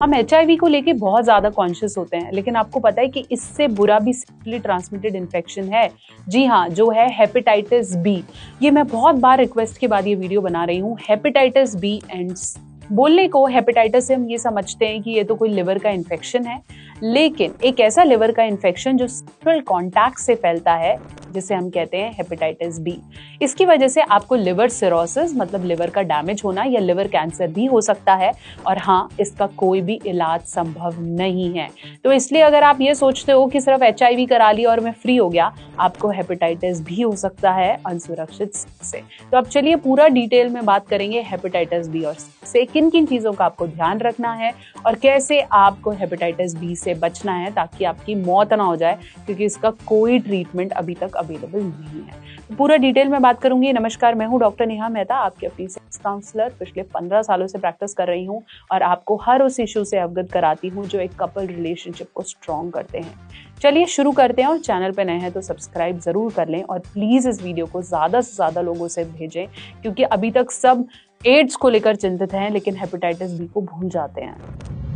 हम एचआईवी को लेके बहुत ज्यादा कॉन्शियस होते हैं, लेकिन आपको पता है कि इससे बुरा भी सेक्सुअली ट्रांसमिटेड इन्फेक्शन है। जी हाँ, जो है हेपेटाइटिस बी। ये मैं बहुत बार रिक्वेस्ट के बाद ये वीडियो बना रही हूँ। हेपेटाइटिस बी एंड बोलने को हेपेटाइटिस से हम ये समझते हैं कि ये तो कोई लिवर का इन्फेक्शन है, लेकिन एक ऐसा लिवर का इन्फेक्शन जो सेक्सुअल कॉन्टैक्ट से फैलता है, जिसे हम कहते हैं हेपेटाइटिस बी। इसकी वजह से आपको लिवर सिरोसिस मतलब लिवर का डैमेज होना या लिवर कैंसर भी हो सकता है, और हाँ, इसका कोई भी इलाज संभव नहीं है। तो इसलिए अगर आप ये सोचते हो कि सिर्फ एचआईवी करा लिया और मैं फ्री हो गया, आपको हेपेटाइटिस भी हो सकता है अनसुरक्षित से। तो अब चलिए पूरा डिटेल में बात करेंगे हेपेटाइटिस बी और से किन किन चीजों का आपको ध्यान रखना है और कैसे आपको हेपेटाइटिस बी से बचना है ताकि आपकी मौत ना हो जाए, क्योंकि इसका कोई ट्रीटमेंट अभी तक अवेलेबल नहीं है। तो पूरा डिटेल में बात करूंगी। नमस्कार, मैं हूं डॉक्टर नेहा मेहता, आपकी अपनी सेक्स काउंसलर। पिछले 15 सालों से प्रैक्टिस कर रही हूं और आपको हर उस इशू से अवगत कराती हूं जो एक कपल रिलेशनशिप को स्ट्रॉन्ग करते हैं। चलिए शुरू करते हैं, और चैनल पे नए हैं तो सब्सक्राइब जरूर कर लें और प्लीज इस वीडियो को ज्यादा से ज्यादा लोगों से भेजें, क्योंकि अभी तक सब एड्स को लेकर चिंतित हैं लेकिन हेपेटाइटिस बी को भूल जाते हैं।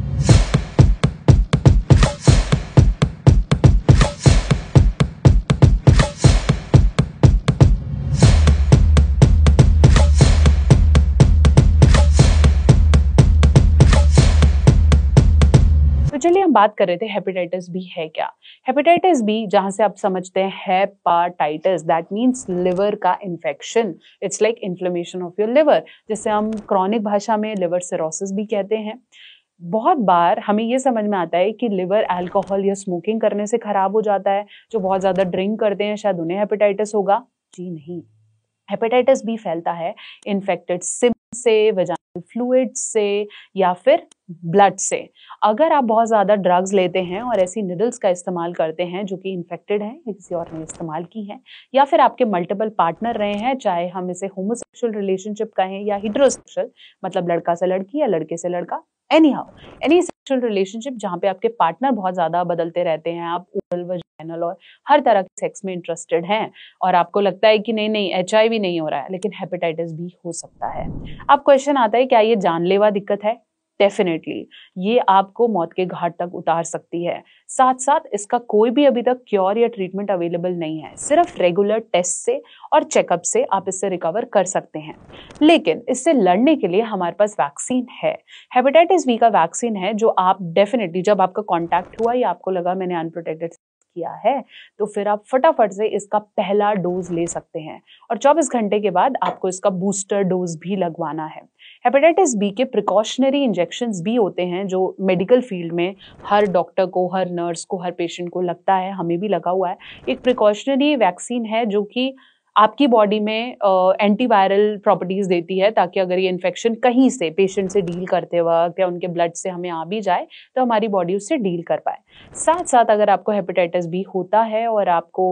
तो चलिए हम बात कर रहे थे हेपेटाइटिस बी है क्या। हेपेटाइटिस बी, जहां से आप समझते हैं हेपाटाइटिस, दैट मीन्स लिवर का infection. It's like inflammation of your liver, जिसे हम क्रॉनिक भाषा में लिवर सिरोसिस भी कहते हैं। बहुत बार हमें ये समझ में आता है कि लिवर अल्कोहल या स्मोकिंग करने से खराब हो जाता है। जो बहुत ज्यादा ड्रिंक करते हैं शायद उन्हें हेपेटाइटिस होगा। जी नहीं, हेपेटाइटिस बी फैलता है इन्फेक्टेड सिम से, वजाइनल फ्लूइड से, या फिर ब्लड से। अगर आप बहुत ज्यादा ड्रग्स लेते हैं और ऐसी निडल्स का इस्तेमाल करते हैं जो कि इन्फेक्टेड हैं या किसी और ने इस्तेमाल की हैं, या फिर आपके मल्टीपल पार्टनर रहे हैं, चाहे हम इसे होमोसेक्सुअल रिलेशनशिप कहें या हेटेरोसेक्सुअल मतलब लड़का से लड़की या लड़के से लड़का, एनी सेक्सुअल रिलेशनशिप जहाँ पे आपके पार्टनर बहुत ज्यादा बदलते रहते हैं, आप ओरल, वजाइनल और हर तरह के सेक्स में इंटरेस्टेड हैं, और आपको लगता है कि नहीं नहीं एचआईवी नहीं हो रहा है लेकिन हेपेटाइटिस बी हो सकता है। अब क्वेश्चन आता है, क्या ये जानलेवा दिक्कत है? डेफिनेटली, ये आपको मौत के घाट तक उतार सकती है। साथ साथ इसका कोई भी अभी तक क्योर या ट्रीटमेंट अवेलेबल नहीं है। सिर्फ रेगुलर टेस्ट से और चेकअप से आप इससे रिकवर कर सकते हैं, लेकिन इससे लड़ने के लिए हमारे पास वैक्सीन है। हेपेटाइटिस बी का वैक्सीन है जो आप डेफिनेटली, जब आपका कॉन्टैक्ट हुआ या आपको लगा मैंने अनप्रोटेक्टेड किया है, तो फिर आप फटाफट से इसका पहला डोज ले सकते हैं, और 24 घंटे के बाद आपको इसका बूस्टर डोज भी लगवाना है। हेपेटाइटिस बी के प्रिकॉशनरी इंजेक्शंस भी होते हैं जो मेडिकल फील्ड में हर डॉक्टर को, हर नर्स को, हर पेशेंट को लगता है, हमें भी लगा हुआ है। एक प्रिकॉशनरी वैक्सीन है जो कि आपकी बॉडी में एंटीवायरल प्रॉपर्टीज देती है, ताकि अगर ये इन्फेक्शन कहीं से पेशेंट से डील करते वक्त या उनके ब्लड से हमें आ भी जाए तो हमारी बॉडी उससे डील कर पाए। साथ साथ अगर आपको हेपेटाइटिस बी होता है और आपको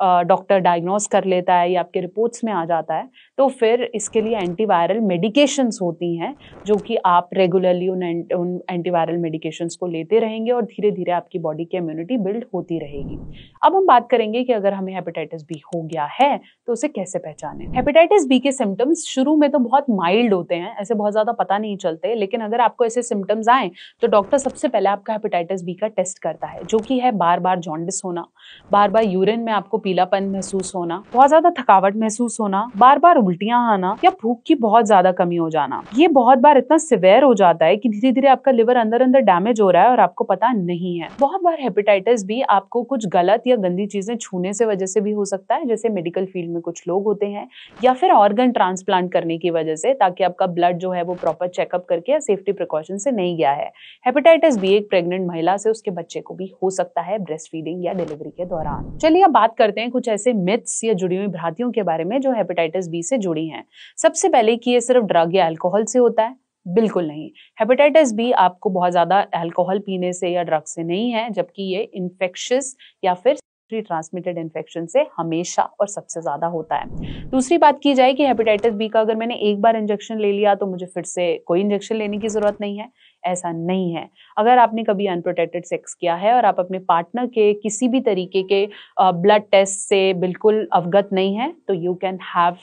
डॉक्टर डायग्नोस कर लेता है या आपके रिपोर्ट्स में आ जाता है, तो फिर इसके लिए एंटीवायरल मेडिकेशंस होती हैं जो कि आप रेगुलरली उन एंटीवायरल मेडिकेशंस को लेते रहेंगे और धीरे धीरे आपकी बॉडी की इम्यूनिटी बिल्ड होती रहेगी। अब हम बात करेंगे कि अगर हमें हेपेटाइटिस बी हो गया है तो उसे कैसे पहचानें। हेपेटाइटिस बी के सिम्टम्स शुरू में तो बहुत माइल्ड होते हैं, ऐसे बहुत ज्यादा पता नहीं चलते, लेकिन अगर आपको ऐसे सिम्टम्स आए तो डॉक्टर सबसे पहले आपका हेपेटाइटिस बी का टेस्ट करता है, जो कि है बार बार जॉन्डिस होना, बार बार यूरिन में आपको पीलापन महसूस होना, बहुत ज्यादा थकावट महसूस होना, बार बार उल्टियां आना या भूख की बहुत ज्यादा कमी हो जाना। ये बहुत बार इतना सिवियर हो जाता है कि धीरे धीरे आपका लिवर अंदर अंदर डैमेज हो रहा है और आपको पता नहीं है। बहुत बार हेपेटाइटिस बी आपको कुछ गलत या गंदी चीजें छूने से वजह से भी हो सकता है, जैसे मेडिकल फील्ड में कुछ लोग होते हैं, या फिर ऑर्गन ट्रांसप्लांट करने की वजह से, ताकि आपका ब्लड जो है वो प्रॉपर चेकअप करके या सेफ्टी प्रिकॉशन से नहीं गया है। हेपेटाइटिस बी एक प्रेग्नेंट महिला से उसके बच्चे को भी हो सकता है ब्रेस्ट फीडिंग या डिलीवरी के दौरान। चलिए अब बात करते हैं कुछ ऐसे मिथ्स या जुड़ी हुई भ्रांतियों के बारे में जो हेपेटाइटिस बी से जुड़ी हैं। सबसे पहले कि ये सिर्फ ड्रग या अल्कोहल से होता है, बिल्कुल नहीं। हेपेटाइटिस बी आपको बहुत ज्यादा अल्कोहल पीने से या ड्रग से नहीं है, जबकि ये इन्फेक्शियस या फिर ट्रांसमिटेड इन्फेक्शन से हमेशा और सबसे ज्यादा होता है। दूसरी बात की जाए कि हेपेटाइटिस बी का अगर मैंने एक बार इंजेक्शन ले लिया तो मुझे फिर से कोई इंजेक्शन लेने की जरूरत नहीं है, ऐसा नहीं है। अगर आपने कभी अनप्रोटेक्टेड सेक्स किया है और आप अपने पार्टनर के किसी भी तरीके के ब्लड टेस्ट से बिल्कुल अवगत नहीं है, तो you can have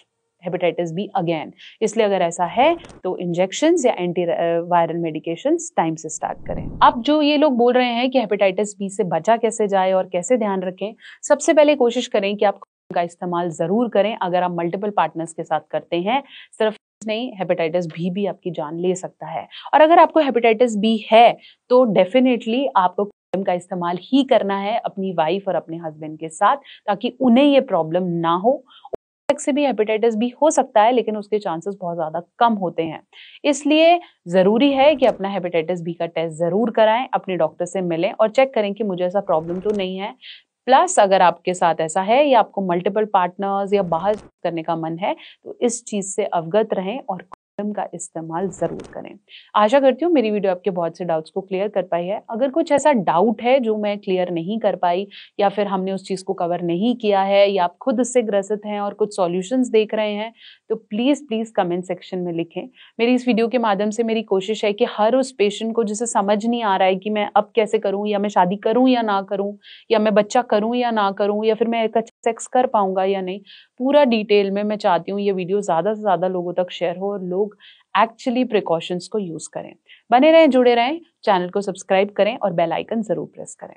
hepatitis B again. इसलिए अगर ऐसा है तो इंजेक्शंस या एंटी वायरल मेडिकेशंस टाइम से स्टार्ट करें। अब जो ये लोग बोल रहे हैं कि हेपेटाइटिस बी से बचा कैसे जाए और कैसे ध्यान रखें, सबसे पहले कोशिश करें कि आप का इस्तेमाल जरूर करें। अगर आप मल्टीपल पार्टनर्स के साथ करते हैं, सिर्फ नहीं, हेपेटाइटिस भी आपकी जान ले सकता है। और अगर आपको हेपेटाइटिस बी है तो डेफिनेटली आपको कंडोम का इस्तेमाल ही करना है अपनी वाइफ और अपने हस्बैंड के साथ, ताकि उन्हें ये प्रॉब्लम ना हो। से भी हेपेटाइटिस बी हो सकता है लेकिन उसके चांसेस बहुत ज्यादा कम होते हैं। इसलिए जरूरी है कि अपना हेपेटाइटिस बी का टेस्ट जरूर कराएं, अपने डॉक्टर से मिलें और चेक करें कि मुझे ऐसा प्रॉब्लम तो नहीं है। प्लस अगर आपके साथ ऐसा है या आपको मल्टीपल पार्टनर्स या बाहर करने का मन है तो इस चीज से अवगत रहें और कंडोम का इस्तेमाल जरूर करें। आशा करती हूँ मेरी वीडियो आपके बहुत से डाउट्स को क्लियर कर पाई है। अगर कुछ ऐसा डाउट है जो मैं क्लियर नहीं कर पाई या फिर हमने उस चीज को कवर नहीं किया है या आप खुद इससे ग्रसित हैं और कुछ सॉल्यूशंस देख रहे हैं तो प्लीज प्लीज कमेंट सेक्शन में लिखें। मेरी इस वीडियो के माध्यम से मेरी कोशिश है कि हर उस पेशेंट को जिसे समझ नहीं आ रहा है कि मैं अब कैसे करूं, या मैं शादी करूं या ना करूं, या मैं बच्चा करूं या ना करूं, या फिर मैं एक अच्छा सेक्स कर पाऊंगा या नहीं, पूरा डिटेल में मैं चाहती हूँ ये वीडियो ज्यादा से ज्यादा लोगों तक शेयर हो और लोग एक्चुअली प्रिकॉशंस को यूज करें। बने रहें, जुड़े रहें, चैनल को सब्सक्राइब करें और बेल आइकन जरूर प्रेस करें।